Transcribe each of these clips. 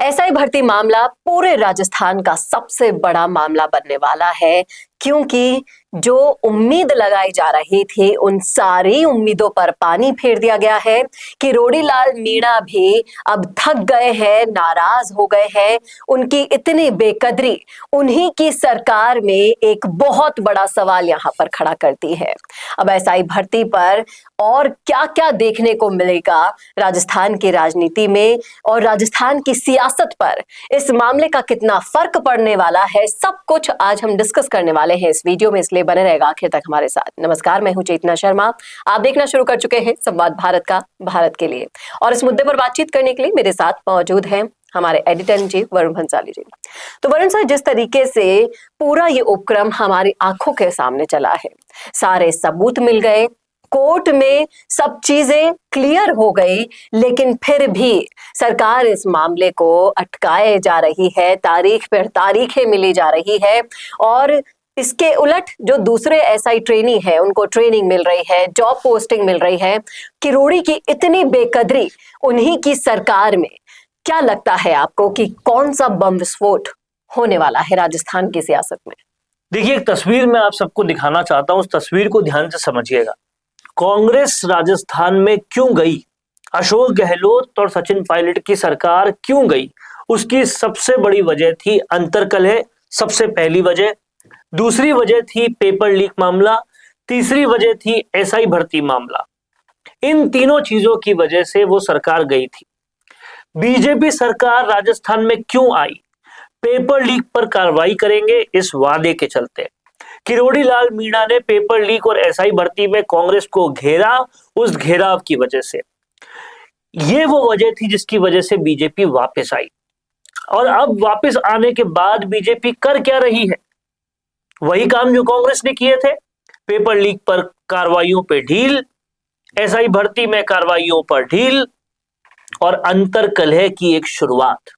SI भर्ती मामला पूरे राजस्थान का सबसे बड़ा मामला बनने वाला है, क्योंकि जो उम्मीद लगाई जा रही थी उन सारी उम्मीदों पर पानी फेर दिया गया है। किरोड़ी लाल मीणा भी अब थक गए हैं, नाराज हो गए हैं। उनकी इतनी बेकदरी उन्हीं की सरकार में एक बहुत बड़ा सवाल यहां पर खड़ा करती है। अब एसआई भर्ती पर और क्या क्या देखने को मिलेगा राजस्थान की राजनीति में और राजस्थान की सियासत पर, इस मामले का कितना फर्क पड़ने वाला है, सब कुछ आज हम डिस्कस करने वाले हैं इस वीडियो में, इसलिए बने रहेगा आखिर तक हमारे साथ। नमस्कार, मैं हूं चेतना शर्मा। आप देखना शुरू कर चुके हैं संवाद भारत का, भारत के लिए। और इस मुद्दे पर बातचीत करने के लिए मेरे साथ मौजूद हैं हमारे editor in chief Varun Bhansali ji. तो वरुण सर, जिस तरीके से पूरा ये उपक्रम हमारी आंखों के सामने चला है, सारे सबूत मिल गए, कोर्ट में सब चीजें क्लियर हो गई, लेकिन फिर भी सरकार इस मामले को अटकाए जा रही है, तारीख पर तारीखें मिली जा रही है। और इसके उलट जो दूसरे एसआई ट्रेनी है उनको ट्रेनिंग मिल रही है, जॉब पोस्टिंग मिल रही है। किरोड़ी की इतनी बेकदरी उन्हीं की सरकार में, क्या लगता है आपको कि कौन सा बम विस्फोट होने वाला है राजस्थान की सियासत में? देखिए, एक तस्वीर मैं आप सबको दिखाना चाहता हूं, उस तस्वीर को ध्यान से समझिएगा। कांग्रेस राजस्थान में क्यों गई, अशोक गहलोत और सचिन पायलट की सरकार क्यों गई, उसकी सबसे बड़ी वजह थी अंतर्कलह, सबसे पहली वजह। दूसरी वजह थी पेपर लीक मामला। तीसरी वजह थी एसआई भर्ती मामला। इन तीनों चीजों की वजह से वो सरकार गई थी। बीजेपी सरकार राजस्थान में क्यों आई? पेपर लीक पर कार्रवाई करेंगे इस वादे के चलते। किरोड़ी लाल मीणा ने पेपर लीक और एसआई भर्ती में कांग्रेस को घेरा, उस घेराव की वजह से। ये वो वजह थी जिसकी वजह से बीजेपी वापस आई। और अब वापस आने के बाद बीजेपी कर क्या रही है? वही काम जो कांग्रेस ने किए थे। पेपर लीक पर कार्रवाइयों पे ढील, एसआई भर्ती में कार्रवाइयों पर ढील और अंतर्कलह की एक शुरुआत।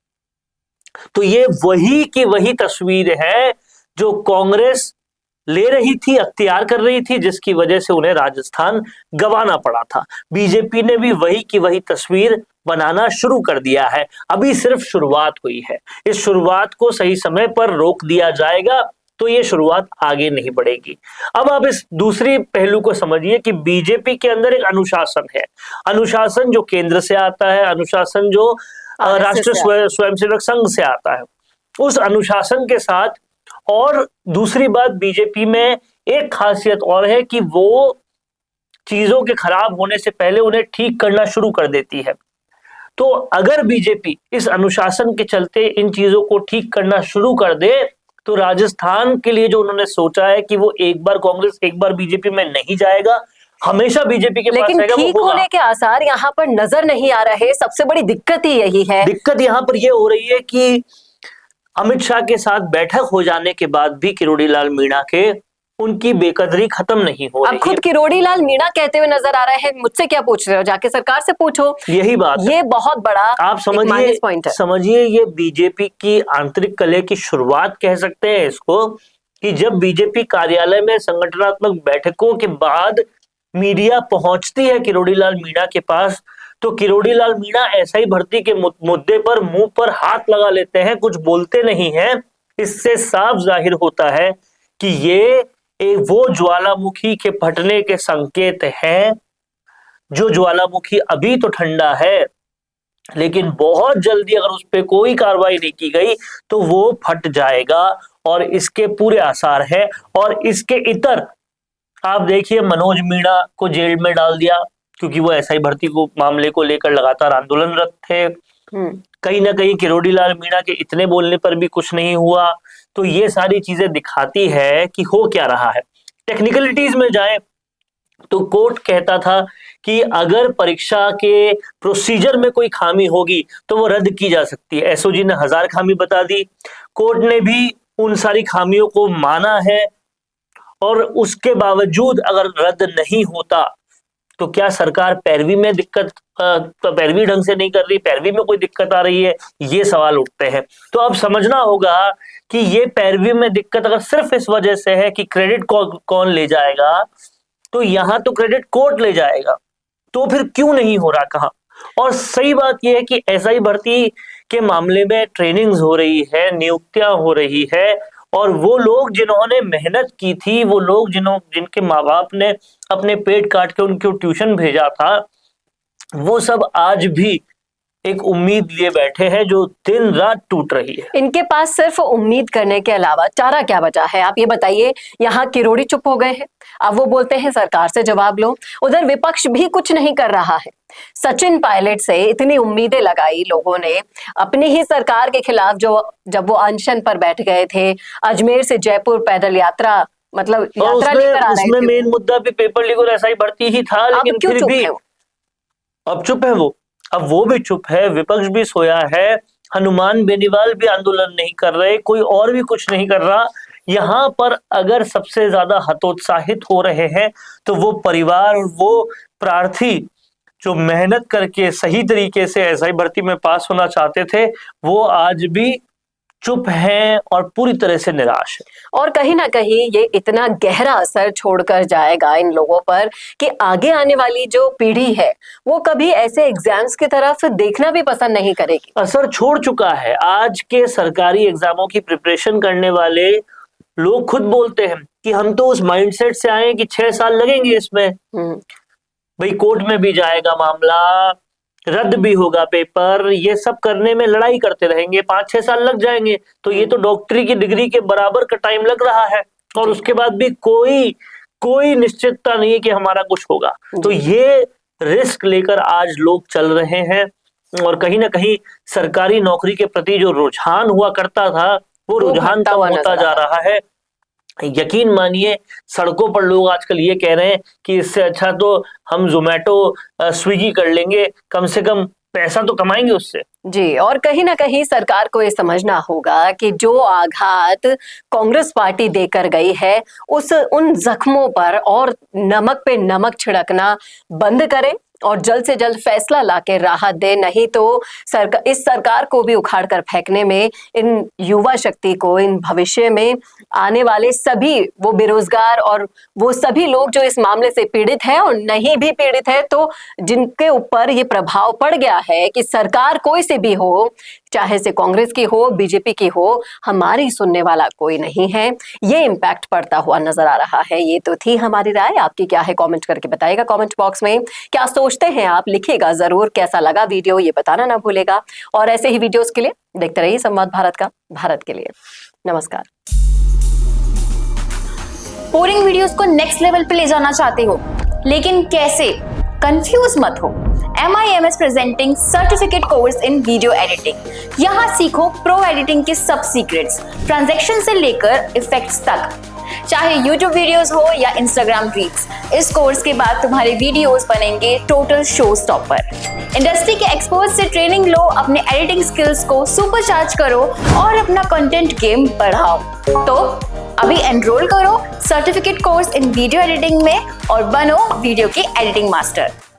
तो ये वही की वही तस्वीर है जो कांग्रेस ले रही थी, अख्तियार कर रही थी, जिसकी वजह से उन्हें राजस्थान गंवाना पड़ा था। बीजेपी ने भी वही की वही तस्वीर बनाना शुरू कर दिया है। अभी सिर्फ शुरुआत हुई है। इस शुरुआत को सही समय पर रोक दिया जाएगा तो ये शुरुआत आगे नहीं बढ़ेगी। अब आप इस दूसरी पहलू को समझिए कि बीजेपी के अंदर एक अनुशासन है। अनुशासन जो केंद्र से आता है, अनुशासन जो राष्ट्रीय स्वयंसेवक संघ से आता है। उस अनुशासन के साथ और दूसरी बात, बीजेपी में एक खासियत और है कि वो चीजों के खराब होने से पहले उन्हें ठीक करना शुरू कर देती है। तो अगर बीजेपी इस अनुशासन के चलते इन चीजों को ठीक करना शुरू कर दे तो राजस्थान के लिए जो उन्होंने सोचा है कि वो एक बार कांग्रेस एक बार बीजेपी में नहीं जाएगा, हमेशा बीजेपी के पास रहेगा, लेकिन ठीक होने के आसार यहाँ पर नजर नहीं आ रहे। सबसे बड़ी दिक्कत ही यही है। दिक्कत यहाँ पर यह हो रही है कि अमित शाह के साथ बैठक हो जाने के बाद भी किरोड़ी लाल मीणा के उनकी बेकदरी खत्म नहीं हो रही। अब खुद किरोड़ी लाल मीणा कहते हुए नजर आ रहे हैं, मुझसे क्या पूछ रहे हो, जाके सरकार से पूछो। यही बात, ये बहुत बड़ा आप समझिए ये बीजेपी की आंतरिक कलह की शुरुआत कह सकते हैं इसको, कि जब बीजेपी कार्यालय में संगठनात्मक बैठकों के बाद मीडिया पहुंचती है किरोड़ी लाल मीणा के पास, तो किरोड़ी लाल मीणा एसआई भर्ती के मुद्दे पर मुंह पर हाथ लगा लेते हैं, कुछ बोलते नहीं हैं। इससे साफ जाहिर होता है कि ये एक वो ज्वालामुखी के फटने के संकेत हैं, जो ज्वालामुखी अभी तो ठंडा है लेकिन बहुत जल्दी अगर उस पर कोई कार्रवाई नहीं की गई तो वो फट जाएगा, और इसके पूरे आसार है। और इसके इतर आप देखिए, मनोज मीणा को जेल में डाल दिया क्योंकि वो एसआई भर्ती को मामले को लेकर लगातार आंदोलनरत थे। कहीं ना कहीं किरोड़ी लाल मीणा के इतने बोलने पर भी कुछ नहीं हुआ। तो ये सारी चीजें दिखाती है कि हो क्या रहा है। टेक्निकलिटीज में जाए तो कोर्ट कहता था कि अगर परीक्षा के प्रोसीजर में कोई खामी होगी तो वो रद्द की जा सकती है। एसओजी ने 1000 खामी बता दी, कोर्ट ने भी उन सारी खामियों को माना है, और उसके बावजूद अगर रद्द नहीं होता तो क्या सरकार पैरवी में दिक्कत, पैरवी ढंग से नहीं कर रही, पैरवी में कोई दिक्कत आ रही है, ये सवाल उठते हैं। तो अब समझना होगा कि ये पैरवी में दिक्कत अगर सिर्फ इस वजह से है कि क्रेडिट कौन ले जाएगा, तो यहां तो क्रेडिट कोर्ट ले जाएगा, तो फिर क्यों नहीं हो रहा कहां? और सही बात यह है कि एसआई भर्ती के मामले में ट्रेनिंग्स हो रही है, नियुक्तियां हो रही है, और वो लोग जिन्होंने मेहनत की थी, वो लोग जिनके माँ बाप ने अपने पेट काट के उनको ट्यूशन भेजा था, वो सब आज भी एक उम्मीद लिए बैठे हैं जो दिन रात टूट रही है। इनके पास सिर्फ उम्मीद करने के अलावा चारा क्या बचा है? आप ये बताइए। यहाँ किरोड़ी चुप हो गए हैं, अब वो बोलते हैं सरकार से जवाब लो। उधर विपक्ष भी कुछ नहीं कर रहा है। सचिन पायलट से इतनी उम्मीदें लगाई लोगों ने अपनी ही सरकार के खिलाफ, जो जब वो अनशन पर बैठ गए थे, अजमेर से जयपुर पैदल यात्रा, मतलब यात्रा लेकर आ रहे थे। उसमें मेन मुद्दा भी पेपर लीक और एसआई भर्ती ही था, लेकिन फिर भी अब चुप है वो। अब वो भी चुप है, विपक्ष भी सोया है, हनुमान बेनीवाल भी आंदोलन नहीं कर रहे, कोई और भी कुछ नहीं कर रहा। यहाँ पर अगर सबसे ज्यादा हतोत्साहित हो रहे हैं तो वो परिवार और वो प्रार्थी जो मेहनत करके सही तरीके से एसआई भर्ती में पास होना चाहते थे, वो आज भी चुप हैं और पूरी तरह से निराश है। और कहीं ना कहीं ये इतना गहरा असर छोड़कर जाएगा इन लोगों पर कि आगे आने वाली जो पीढ़ी है वो कभी ऐसे एग्जाम्स की तरफ देखना भी पसंद नहीं करेगी। असर छोड़ चुका है। आज के सरकारी एग्जामों की प्रिपरेशन करने वाले लोग खुद बोलते हैं कि हम तो उस माइंडसेट से आए कि 6 साल लगेंगे इसमें, भाई कोर्ट में भी जाएगा मामला, रद्द भी होगा पेपर, ये सब करने में लड़ाई करते रहेंगे, 5-6 साल लग जाएंगे, तो ये तो डॉक्टरी की डिग्री के बराबर का टाइम लग रहा है, और उसके बाद भी कोई निश्चितता नहीं है कि हमारा कुछ होगा। तो ये रिस्क लेकर आज लोग चल रहे हैं, और कहीं ना कहीं सरकारी नौकरी के प्रति जो रुझान हुआ करता था वो रुझान कम होता जा रहा है। यकीन मानिए, सड़कों पर लोग आजकल ये कह रहे हैं कि इससे अच्छा तो हम जोमेटो स्विगी कर लेंगे, कम से कम पैसा तो कमाएंगे उससे। जी, और कहीं ना कहीं सरकार को ये समझना होगा कि जो आघात कांग्रेस पार्टी देकर गई है उन जख्मों पर और नमक पे नमक छिड़कना बंद करे और जल्द से जल्द फैसला लाके राहत दे, नहीं तो इस सरकार को भी उखाड़ कर फेंकने में, इन युवा शक्ति को, इन भविष्य में आने वाले सभी वो बेरोजगार और वो सभी लोग जो इस मामले से पीड़ित है और नहीं भी पीड़ित है, तो जिनके ऊपर ये प्रभाव पड़ गया है कि सरकार कोई से भी हो, चाहे से कांग्रेस की हो, बीजेपी की हो, हमारी सुनने वाला कोई नहीं है, ये इम्पैक्ट पड़ता हुआ नजर आ रहा है। ये तो थी हमारी राय, आपकी क्या है कमेंट करके बताइएगा कमेंट बॉक्स में। क्या सोचते हैं आप, लिखिएगा जरूर। कैसा लगा वीडियो ये बताना ना भूलेगा, और ऐसे ही वीडियोस के लिए देखते रहिए संवाद भारत का, भारत के लिए। नमस्कार। बोरिंग वीडियोस को नेक्स्ट लेवल पे ले जाना चाहते हो, लेकिन कैसे? कंफ्यूज मत हो। MIMS presenting certificate course in video editing. यहाँ सीखो प्रो एडिटिंग के सब सीक्रेट्स, ट्रांजैक्शन से लेकर इफेक्ट्स तक, चाहे YouTube वीडियोस हो या Instagram रील्स। इस कोर्स के बाद तुम्हारे वीडियोस बनेंगे टोटल शो स्टॉपर। इंडस्ट्री के एक्सपर्ट से ट्रेनिंग लो, अपने एडिटिंग स्किल्स को सुपरचार्ज करो और अपना कंटेंट गेम बढ़ाओ। तो अभी एनरोल करो certificate course in video editing में और बनो वीडियो के एडिटिंग मास्टर।